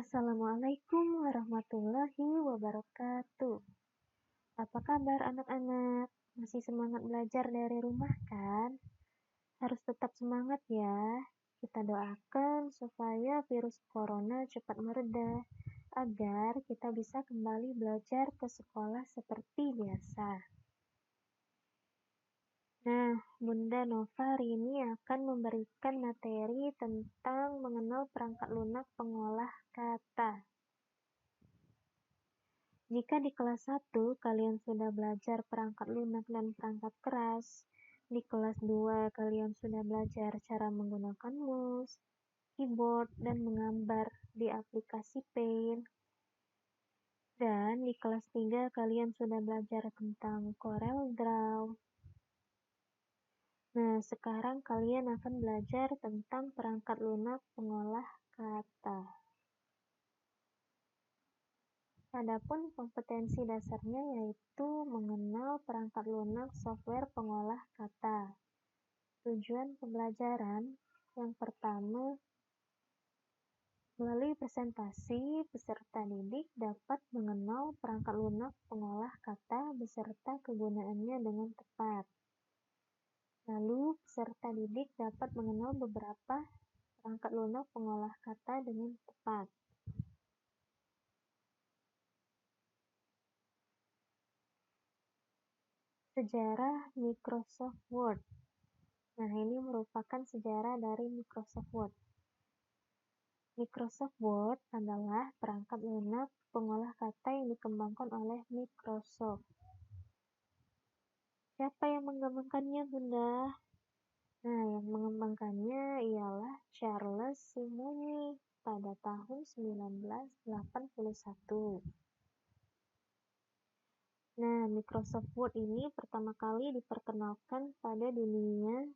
Assalamualaikum warahmatullahi wabarakatuh. Apa kabar anak-anak? Masih semangat belajar dari rumah kan? Harus tetap semangat ya. Kita doakan supaya virus corona cepat mereda, agar kita bisa kembali belajar ke sekolah seperti biasa. Nah, Bunda Nova hari ini akan memberikan materi tentang mengenal perangkat lunak pengolah kata. Jika di kelas 1 kalian sudah belajar perangkat lunak dan perangkat keras, di kelas 2 kalian sudah belajar cara menggunakan mouse, keyboard, dan menggambar di aplikasi Paint. Dan di kelas 3 kalian sudah belajar tentang Corel Draw. Nah, sekarang kalian akan belajar tentang perangkat lunak pengolah kata. Adapun kompetensi dasarnya yaitu mengenal perangkat lunak software pengolah kata. Tujuan pembelajaran yang pertama, melalui presentasi, peserta didik dapat mengenal perangkat lunak pengolah kata beserta kegunaannya dengan tepat. Lalu, peserta didik dapat mengenal beberapa perangkat lunak pengolah kata dengan tepat. Sejarah Microsoft Word. Nah, ini merupakan sejarah dari Microsoft Word. Microsoft Word adalah perangkat lunak pengolah kata yang dikembangkan oleh Microsoft. Siapa yang mengembangkannya, Bunda? Nah, yang mengembangkannya ialah Charles Simonyi pada tahun 1981. Nah, Microsoft Word ini pertama kali diperkenalkan pada dunia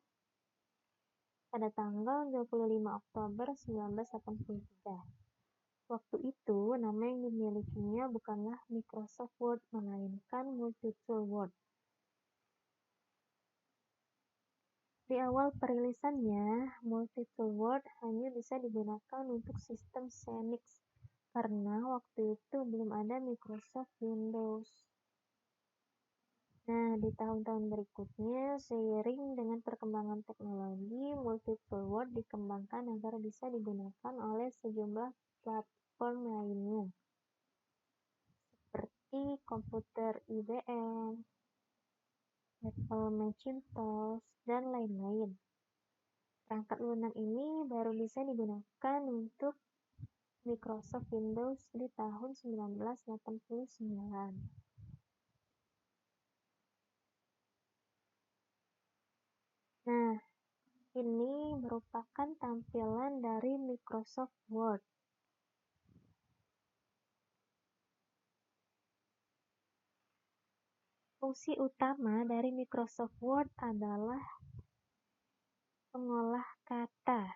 pada tanggal 25 Oktober 1983. Waktu itu, nama yang dimilikinya bukanlah Microsoft Word, melainkan Multitool Word. Di awal perilisannya, Multitool Word hanya bisa digunakan untuk sistem Xenix, karena waktu itu belum ada Microsoft Windows. Nah, di tahun-tahun berikutnya, seiring dengan perkembangan teknologi, Multitool Word dikembangkan agar bisa digunakan oleh sejumlah platform lainnya, seperti komputer IBM, Apple Macintosh, dan lain-lain. Perangkat lunak ini baru bisa digunakan untuk Microsoft Windows di tahun 1989. Nah, ini merupakan tampilan dari Microsoft Word. Fungsi utama dari Microsoft Word adalah pengolah kata,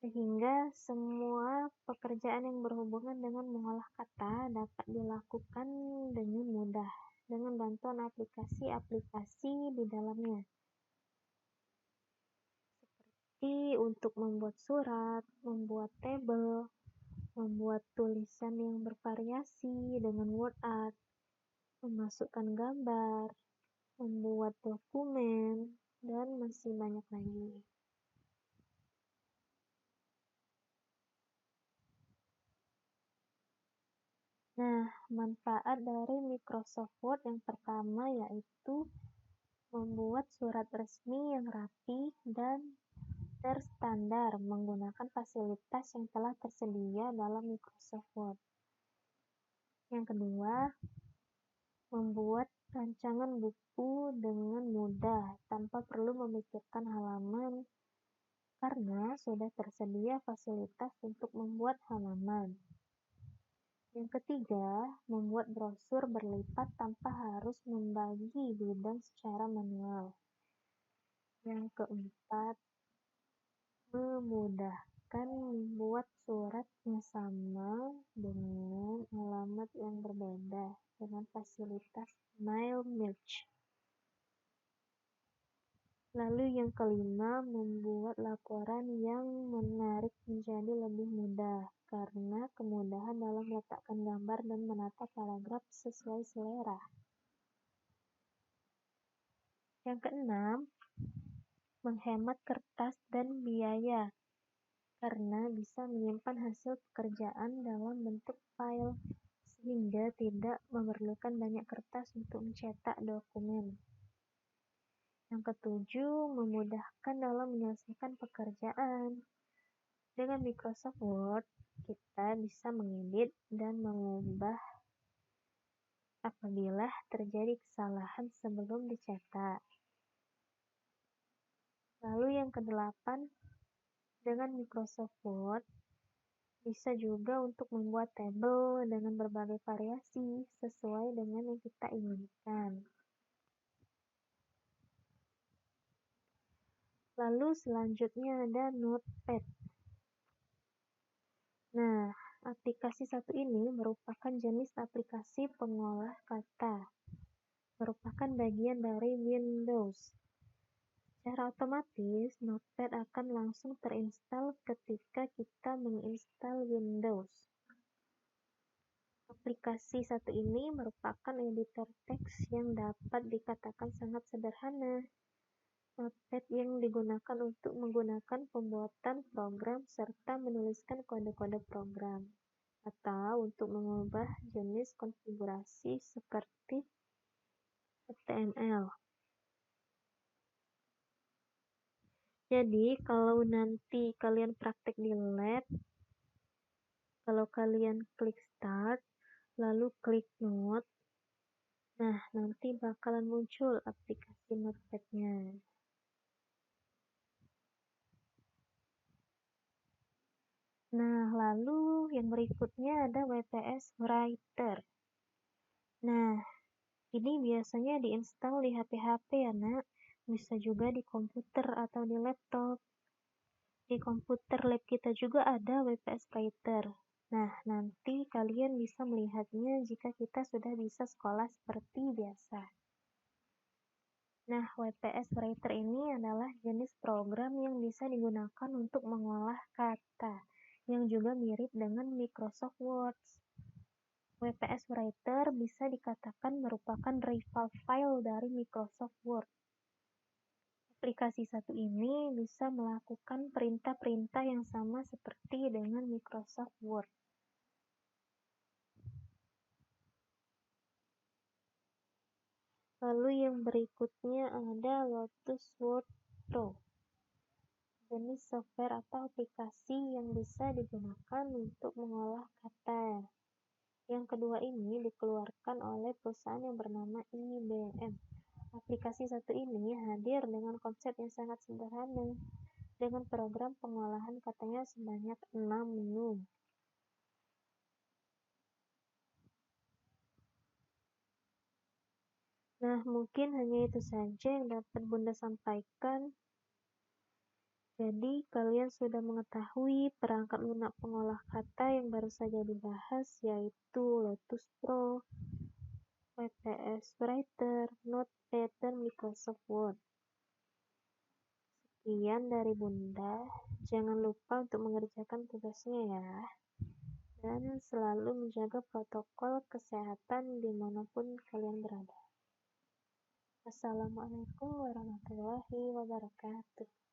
sehingga semua pekerjaan yang berhubungan dengan mengolah kata dapat dilakukan dengan mudah dengan bantuan aplikasi-aplikasi di dalamnya, seperti untuk membuat surat, membuat tabel, membuat tulisan yang bervariasi dengan word art, memasukkan gambar, membuat dokumen, dan masih banyak lagi. Nah, manfaat dari Microsoft Word yang pertama yaitu membuat surat resmi yang rapi dan terstandar menggunakan fasilitas yang telah tersedia dalam Microsoft Word. Yang kedua, membuat rancangan buku dengan mudah tanpa perlu memikirkan halaman karena sudah tersedia fasilitas untuk membuat halaman. Yang ketiga, membuat brosur berlipat tanpa harus membagi bidang secara manual. Yang keempat, memudahkan membuat surat yang sama dengan alamat yang berbeda dengan fasilitas mail merge. Lalu yang kelima, membuat laporan yang menarik menjadi lebih mudah karena kemudahan dalam meletakkan gambar dan menata paragraf sesuai selera. Yang keenam, menghemat kertas dan biaya karena bisa menyimpan hasil pekerjaan dalam bentuk file sehingga tidak memerlukan banyak kertas untuk mencetak dokumen. Yang ketujuh, memudahkan dalam menyelesaikan pekerjaan. Dengan Microsoft Word, kita bisa mengedit dan mengubah apabila terjadi kesalahan sebelum dicetak. Lalu yang kedelapan, dengan Microsoft Word, bisa juga untuk membuat tabel dengan berbagai variasi sesuai dengan yang kita inginkan. Lalu selanjutnya ada Notepad. Nah, aplikasi satu ini merupakan jenis aplikasi pengolah kata. Merupakan bagian dari Windows. Secara otomatis, Notepad akan langsung terinstall ketika kita menginstal Windows. Aplikasi satu ini merupakan editor teks yang dapat dikatakan sangat sederhana. Notepad yang digunakan untuk menggunakan pembuatan program serta menuliskan kode-kode program, atau untuk mengubah jenis konfigurasi seperti HTML. Jadi, kalau nanti kalian praktek di lab, kalau kalian klik start, lalu klik note, nah nanti bakalan muncul aplikasi Notepad-nya. Nah, lalu yang berikutnya ada WPS Writer. Nah, ini biasanya diinstal di HP-HP ya, Nak. Bisa juga di komputer atau di laptop. Di komputer lab kita juga ada WPS Writer. Nah, nanti kalian bisa melihatnya jika kita sudah bisa sekolah seperti biasa. Nah, WPS Writer ini adalah jenis program yang bisa digunakan untuk mengolah kata, yang juga mirip dengan Microsoft Word. WPS Writer bisa dikatakan merupakan rival file dari Microsoft Word. Aplikasi satu ini bisa melakukan perintah-perintah yang sama seperti dengan Microsoft Word. Lalu yang berikutnya ada Lotus Word Pro. Jenis software atau aplikasi yang bisa digunakan untuk mengolah kata. Yang kedua ini dikeluarkan oleh perusahaan yang bernama IBM. Aplikasi satu ini hadir dengan konsep yang sangat sederhana, dengan program pengolahan katanya sebanyak 6 menu. Nah, mungkin hanya itu saja yang dapat Bunda sampaikan. Jadi, kalian sudah mengetahui perangkat lunak pengolah kata yang baru saja dibahas, yaitu Lotus Pro, WPS Writer, Notepad, dan Microsoft Word. Sekian dari Bunda, jangan lupa untuk mengerjakan tugasnya ya, dan selalu menjaga protokol kesehatan dimanapun kalian berada. Assalamualaikum warahmatullahi wabarakatuh.